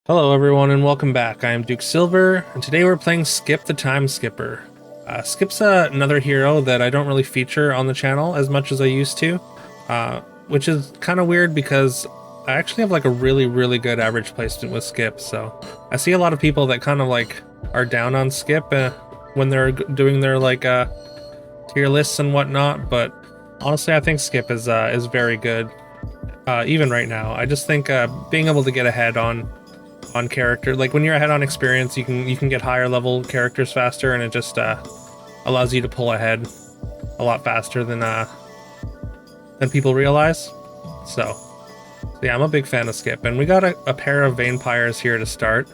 Hello everyone and welcome back. I am Duke Silver and today we're playing Skip the Time Skipper. Skip's another hero that I don't really feature on the channel as much as I used to, which is kind of weird because I actually have like a really good average placement with Skip. So I see a lot of people that kind of like are down on Skip when they're doing their like tier lists and whatnot, but honestly I think Skip is very good even right now. I just think being able to get ahead on character, like when you're ahead on experience, you can get higher level characters faster, and it just allows you to pull ahead a lot faster than people realize. So yeah, I'm a big fan of Skip, and we got a pair of Vampires here to start,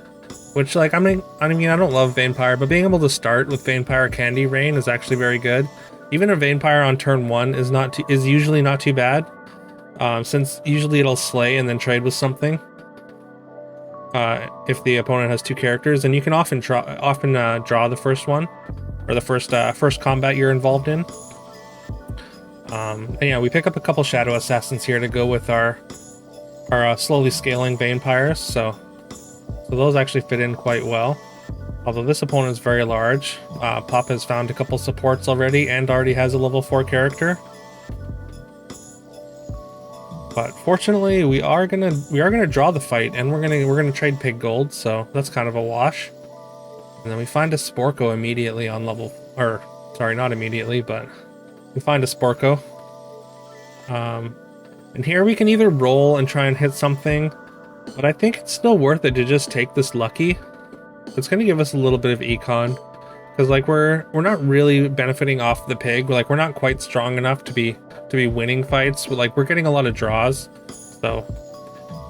which like I mean I don't love Vampire, but being able to start with Vampire Candy Rain is actually very good. Even a Vampire on turn 1 is usually not too bad, since usually it'll slay and then trade with something. If the opponent has 2 characters, and you can often draw the first one, or the first combat you're involved in. And yeah, we pick up a couple Shadow Assassins here to go with our slowly scaling Vampires, so those actually fit in quite well. Although this opponent is very large, Pop has found a couple supports already and already has a level 4 character. But fortunately, we are gonna draw the fight, and we're gonna trade pig gold, so that's kind of a wash. And then we find a Sporko immediately on level, or sorry, not immediately, but we find a Sporko. And here we can either roll and try and hit something, but I think it's still worth it to just take this lucky. It's gonna give us a little bit of econ, because like we're not really benefiting off the pig. Like we're not quite strong enough to be winning fights. Like we're getting a lot of draws, so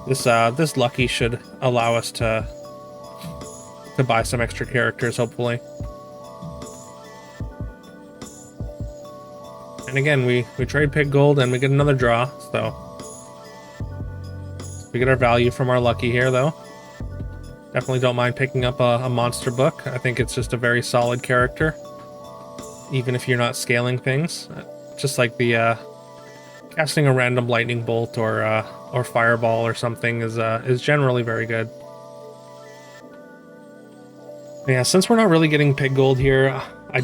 this lucky should allow us to buy some extra characters, hopefully. And again, we trade pig gold and we get another draw, so we get our value from our lucky here, though. Definitely don't mind picking up a monster book. I think it's just a very solid character, even if you're not scaling things. Just like the casting a random lightning bolt or fireball or something is generally very good. Yeah, since we're not really getting pig gold here, I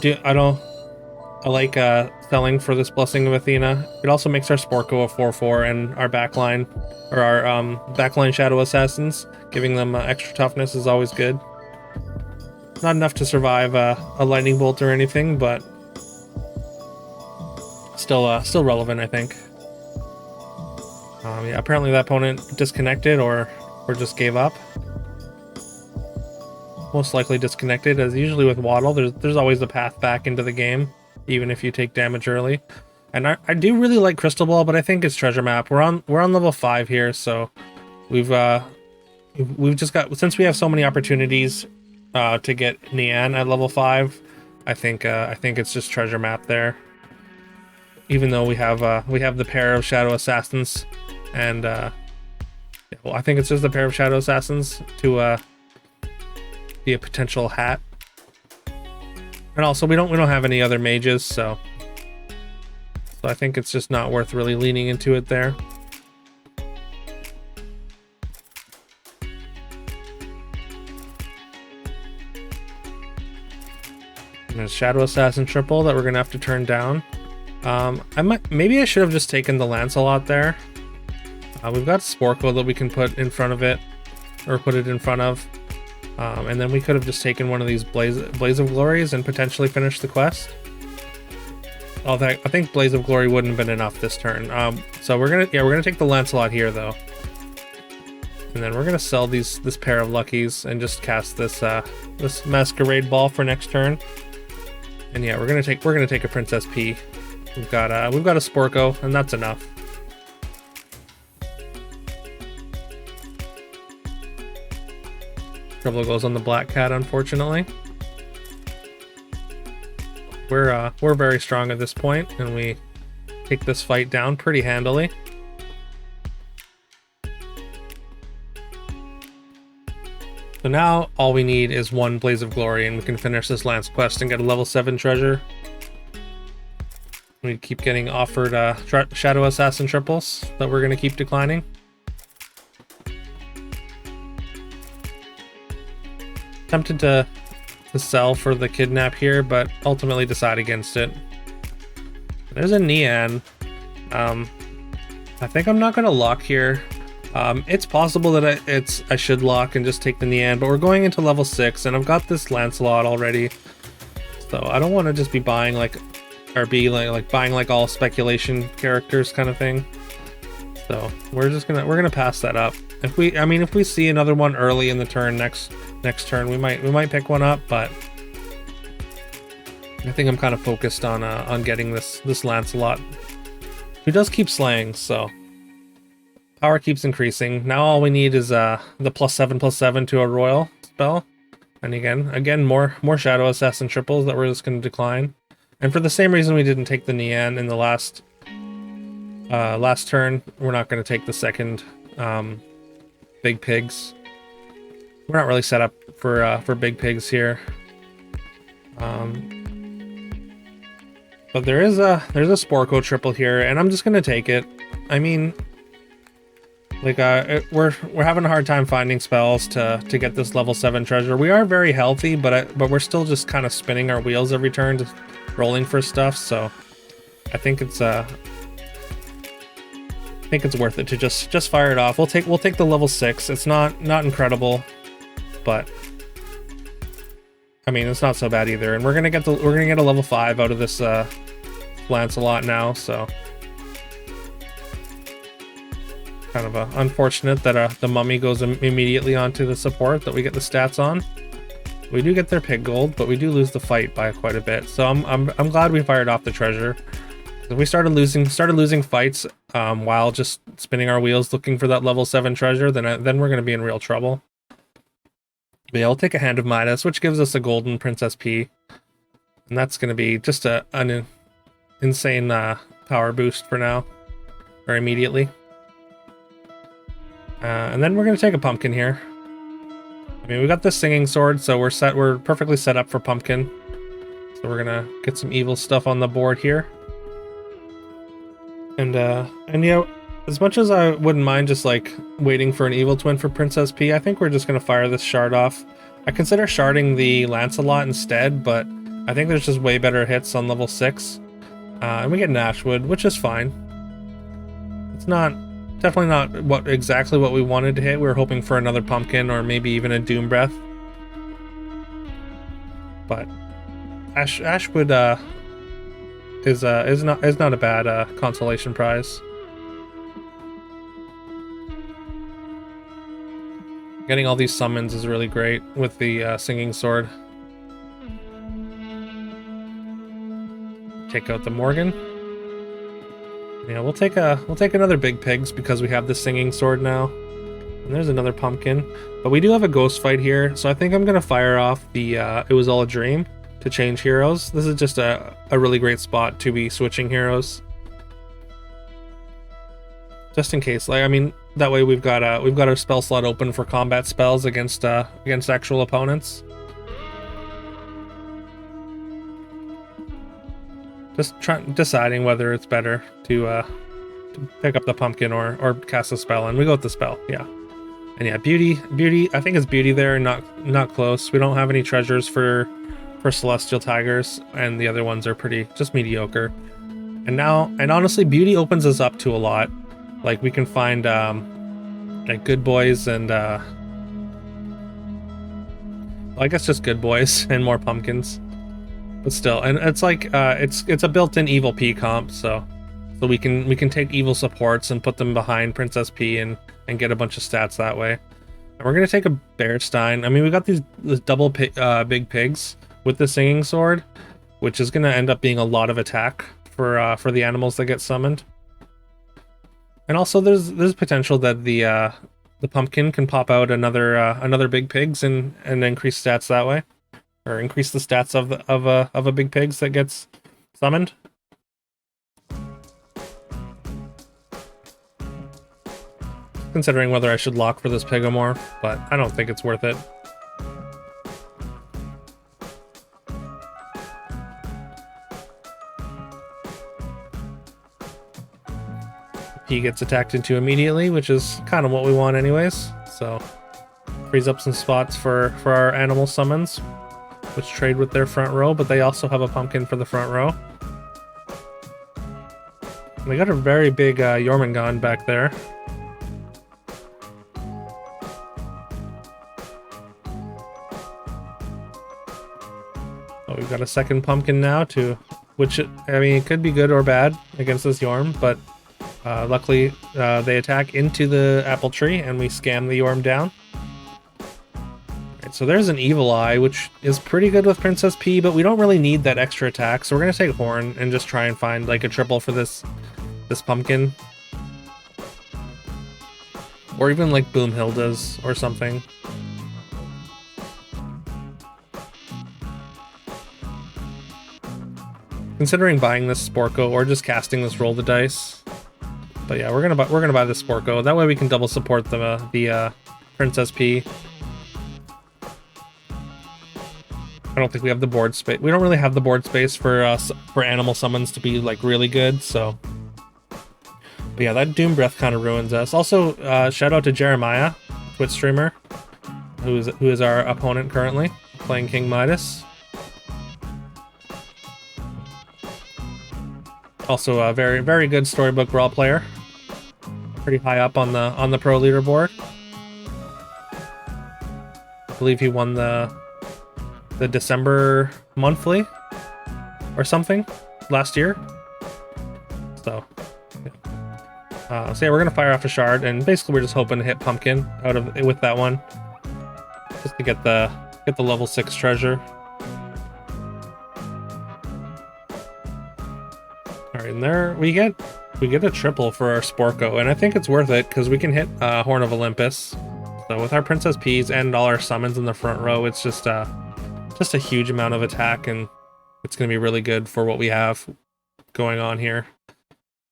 like selling for this Blessing of Athena. It also makes our Sporko a 4/4 and our backline, or our backline Shadow Assassins, giving them extra toughness is always good. Not enough to survive a lightning bolt or anything, but still relevant, I think. Yeah, apparently that opponent disconnected or just gave up. Most likely disconnected, as usually with Waddle, there's always a path back into the game, even if you take damage early. And I do really like Crystal Ball, but I think it's Treasure Map. We're on level 5 here, so we've just got, since we have so many opportunities to get Nian at level 5, I think it's just Treasure Map there. Even though we have the pair of Shadow Assassins, and yeah, well, I think it's just a pair of Shadow Assassins to be a potential hat. And also we don't have any other mages, so I think it's just not worth really leaning into it there. And there's Shadow Assassin triple that we're gonna have to turn down. Maybe I should have just taken the Lancelot there. We've got Sporko that we can put in front of it, or put it in front of. And then we could have just taken one of these Blaze of Glories and potentially finished the quest. Although I think Blaze of Glory wouldn't have been enough this turn. So we're gonna take the Lancelot here, though. And then we're gonna sell this pair of Luckies and just cast this Masquerade Ball for next turn. And yeah, we're gonna take a Princess P. We've got a Sporko, and that's enough. Trouble goes on the Black Cat, unfortunately. We're very strong at this point, and we take this fight down pretty handily. So now all we need is one Blaze of Glory, and we can finish this Lance quest and get a level 7 treasure. We keep getting offered Shadow Assassin triples that we're going to keep declining. Tempted to sell for the kidnap here, but ultimately decide against it. There's a Nian. I think I'm not gonna lock here. It's possible that I should lock and just take the Nian, but we're going into level 6, and I've got this Lancelot already, so I don't want to just be buying like buying like all speculation characters kind of thing. So we're gonna pass that up. If we see another one early in the turn next turn, we might pick one up, but I think I'm kind of focused on getting this Lancelot, who does keep slaying, so power keeps increasing. Now all we need is the +7/+7 to a royal spell, and again more Shadow Assassin triples that we're just going to decline. And for the same reason we didn't take the Nian in the last turn, we're not going to take the second big pigs. We're not really set up for big pigs here. But there's a Sporco triple here, and I'm just gonna take it. I mean, like we're having a hard time finding spells to get this level 7 treasure. We are very healthy, but we're still just kind of spinning our wheels every turn, just rolling for stuff. So I think it's worth it to just fire it off. We'll take the level 6. It's not incredible, but I mean, it's not so bad either. And we're gonna get a level 5 out of this Lancelot now, so kind of unfortunate that the mummy goes immediately onto the support that we get the stats on. We do get their pig gold, but we do lose the fight by quite a bit. So I'm glad we fired off the treasure. If we started losing fights while just spinning our wheels looking for that level 7 treasure, then we're gonna be in real trouble. But yeah, I'll take a Hand of Midas, which gives us a golden Princess P, and that's gonna be just an insane power boost for now, or immediately. And then we're gonna take a pumpkin here. I mean, we got this singing sword, so we're perfectly set up for pumpkin. So we're gonna get some evil stuff on the board here. And yeah, as much as I wouldn't mind just like waiting for an evil twin for Princess P, I think we're just gonna fire this shard off. I consider sharding the Lancelot instead, but I think there's just way better hits on level 6. And we get an Ashwood, which is fine. It's definitely not exactly what we wanted to hit. We were hoping for another pumpkin or maybe even a Doom Breath. But Ashwood is not a bad consolation prize. Getting all these summons is really great with the singing sword. Take out the Morgan. Yeah, we'll take another big pigs because we have the singing sword now. And there's another pumpkin, but we do have a ghost fight here, so I think I'm gonna fire off the It Was All a Dream to change heroes. This is just a really great spot to be switching heroes, just in case. Like, I mean, that way we've got our spell slot open for combat spells against actual opponents. Just deciding whether it's better to pick up the pumpkin or cast a spell, and we go with the spell. Yeah. And yeah, beauty. I think it's beauty there, not close. We don't have any treasures for celestial tigers, and the other ones are pretty just mediocre. And honestly, beauty opens us up to a lot. Like, we can find like good boys and well, I guess just good boys and more pumpkins. But still, and it's like it's a built-in evil P comp, so we can take evil supports and put them behind Princess P and get a bunch of stats that way. And we're gonna take a Bearstein. I mean, we got these double big pigs with the singing sword, which is gonna end up being a lot of attack for the animals that get summoned. And also, there's potential that the pumpkin can pop out another big pigs and increase stats that way. Or increase the stats of a big pigs that gets summoned. Considering whether I should lock for this Pigomorph, but I don't think it's worth it. He gets attacked into immediately, which is kind of what we want anyways. So Frees up some spots for our animal summons, which trade with their front row, but they also have a pumpkin for the front row. And they got a very big Jormungand back there. Oh, we've got a second pumpkin now too, which, I mean, it could be good or bad against this Jorm, but luckily they attack into the apple tree and we scam the Jorm down. Right, so there's an Evil Eye, which is pretty good with Princess P, but we don't really need that extra attack, so we're gonna take Horn and just try and find like a triple for this pumpkin. Or even like Boomhilda's or something. Considering buying this Sporko or just casting this Roll the Dice. But yeah, we're gonna buy this Sporko. That way we can double support the Princess P. I don't think we have the board space. We don't really have the board space for animal summons to be like really good. So, but yeah, that Doom Breath kind of ruins us. Also, shout out to Jeremiah, Twitch streamer, who is our opponent currently playing King Midas. Also a very, very good Storybook Brawl player. Pretty high up on the pro leaderboard. I believe he won the December monthly or something last year. So yeah. So yeah, we're gonna fire off a shard, and basically we're just hoping to hit pumpkin out of with that one, just to get the level 6 treasure. Alright, and there we get a triple for our Sporko, and I think it's worth it because we can hit Horn of Olympus. So with our Princess P's and all our summons in the front row, it's just a huge amount of attack, and it's gonna be really good for what we have going on here.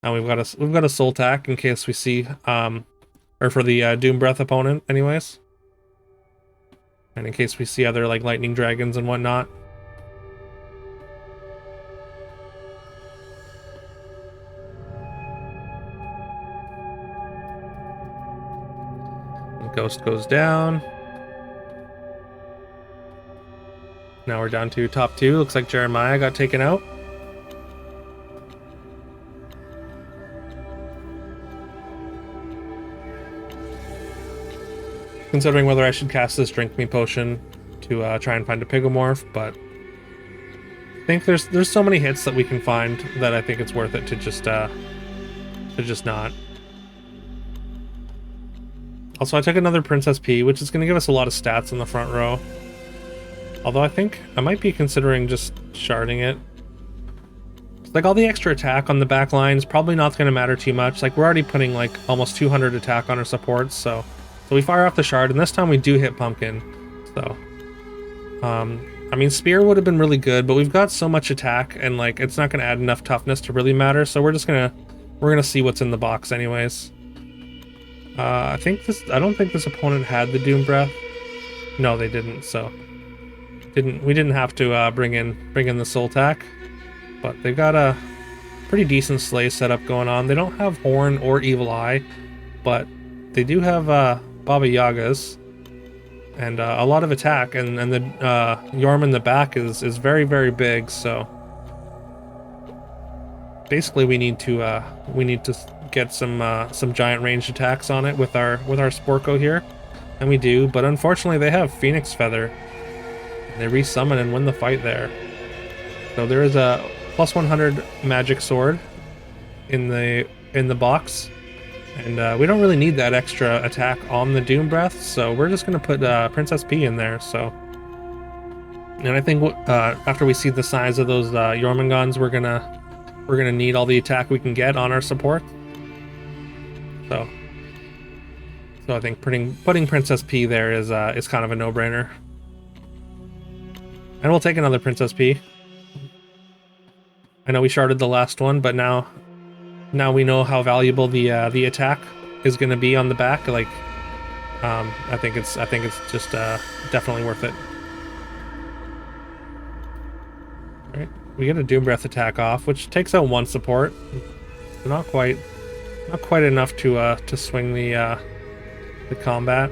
And we've got a Soul Tack in case we see or for the Doom Breath opponent, anyways, and in case we see other like lightning dragons and whatnot. Ghost goes down. Now we're down to top 2. Looks like Jeremiah got taken out. Considering whether I should cast this Drink Me potion to try and find a Pigomorph, but I think there's so many hits that we can find that I think it's worth it to just not. Also, I took another Princess P, which is going to give us a lot of stats in the front row. Although I think I might be considering just sharding it. Like, all the extra attack on the back line is probably not going to matter too much. Like, we're already putting like almost 200 attack on our supports, so we fire off the shard, and this time we do hit pumpkin. So, I mean, spear would have been really good, but we've got so much attack, and like it's not going to add enough toughness to really matter. So we're gonna see what's in the box anyways. I don't think this opponent had the Doom Breath. No, they didn't. So we didn't have to bring in the Soul Tack, but they've got a pretty decent Slay setup going on. They don't have Horn or Evil Eye, but they do have Baba Yagas and a lot of attack, and the Jorm in the back is very, very big. So basically, we need to get some giant ranged attacks on it with our Sporko here, and we do. But unfortunately, they have Phoenix Feather. They resummon and win the fight there. So there is a plus 100 magic sword in the box, and we don't really need that extra attack on the Doom Breath. So we're just gonna put Princess P in there. So, and I think after we see the size of those Jormungands, we're gonna need all the attack we can get on our support. So I think putting Princess P there is kind of a no-brainer. And we'll take another Princess P. I know we sharded the last one, but now we know how valuable the attack is going to be on the back. Like, I think it's just definitely worth it. All right, we get a Doom Breath attack off, which takes out one support. Not quite enough to swing the combat.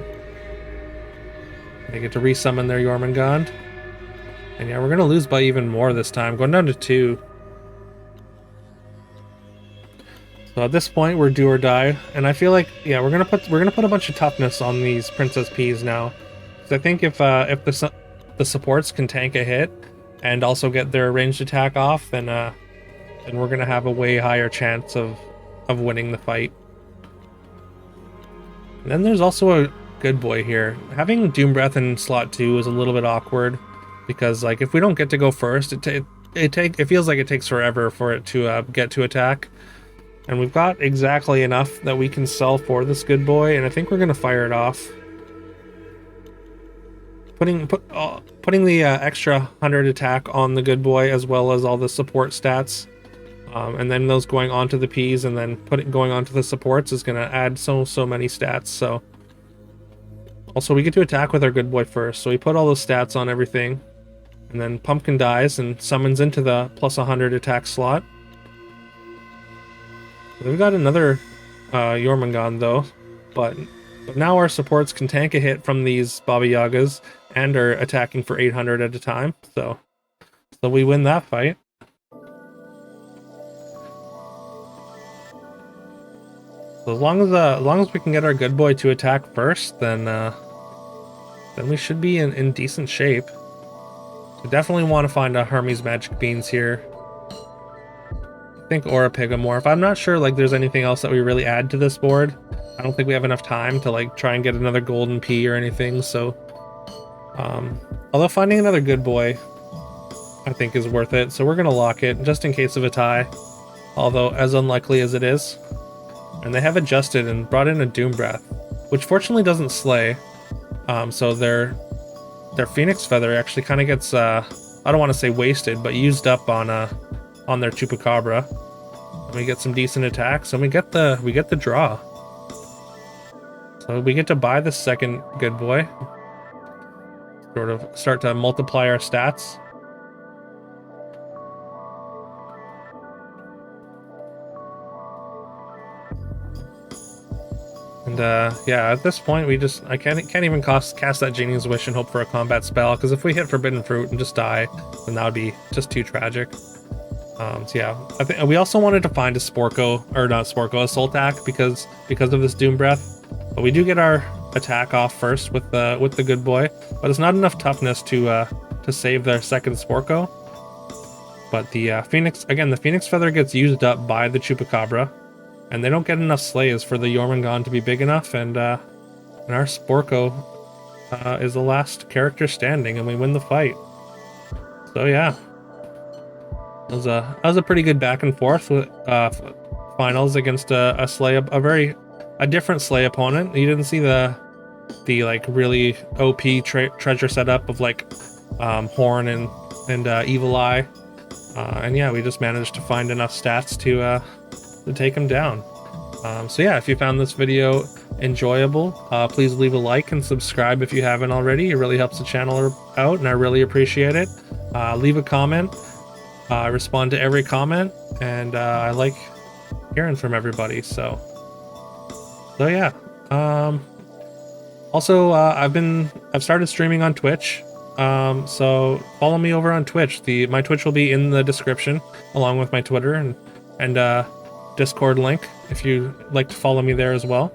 They get to resummon their Jormungand. And yeah, we're gonna lose by even more this time, going down to 2. So at this point, we're do or die, and I feel like yeah, we're gonna put a bunch of toughness on these Princess Peas now. Because I think if the supports can tank a hit and also get their ranged attack off, then we're gonna have a way higher chance of winning the fight. And then there's also a good boy here. Having Doom Breath in slot 2 is a little bit awkward because like if we don't get to go first, it feels like it takes forever for it to get to attack. And we've got exactly enough that we can sell for this good boy, and I think we're gonna fire it off. Putting the extra 100 attack on the good boy as well as all the support stats, and then those going onto the P's and then going onto the supports is gonna add so many stats. So also we get to attack with our good boy first, so we put all those stats on everything, and then Pumpkin dies and summons into the plus 100 attack slot. We've got another Jormungand though, but now our supports can tank a hit from these Baba Yagas and are attacking for 800 at a time, so we win that fight. So as long as we can get our good boy to attack first, then we should be in decent shape. We definitely want to find a Hermes Magic Beans here. I think or a Pigamorph. I'm not sure like there's anything else that we really add to this board. I don't think we have enough time to like try and get another golden P or anything, so although finding another good boy I think is worth it, so we're gonna lock it just in case of a tie, although as unlikely as it is. And they have adjusted and brought in a Doom Breath, which fortunately doesn't slay, so their Phoenix Feather actually kind of gets I don't want to say wasted, but used up on their Chupacabra. And we get some decent attacks, and we get the draw. So we get to buy the second good boy. Sort of start to multiply our stats. And yeah, at this point I can't even cast that Genie's Wish and hope for a combat spell, because if we hit Forbidden Fruit and just die, then that would be just too tragic. So yeah, I think we also wanted to find a Sporko, or not Sporko, a Sultak because of this Doom Breath. But we do get our attack off first with the good boy, but it's not enough toughness to save their second Sporko. But the Phoenix Feather gets used up by the Chupacabra, and they don't get enough slays for the Jormungand to be big enough, and our Sporko is the last character standing, and we win the fight. So yeah. That was a pretty good back and forth with finals against a different Slay opponent. You didn't see the like really OP treasure setup of like Horn and Evil Eye, and yeah, we just managed to find enough stats to take him down. So yeah, if you found this video enjoyable, please leave a like and subscribe if you haven't already. It really helps the channel out, and I really appreciate it. Leave a comment. I respond to every comment, and I like hearing from everybody. So yeah. Also, I've started streaming on Twitch. So follow me over on Twitch. My Twitch will be in the description, along with my Twitter and Discord link if you like to follow me there as well.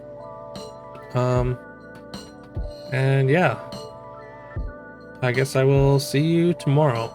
And yeah, I guess I will see you tomorrow.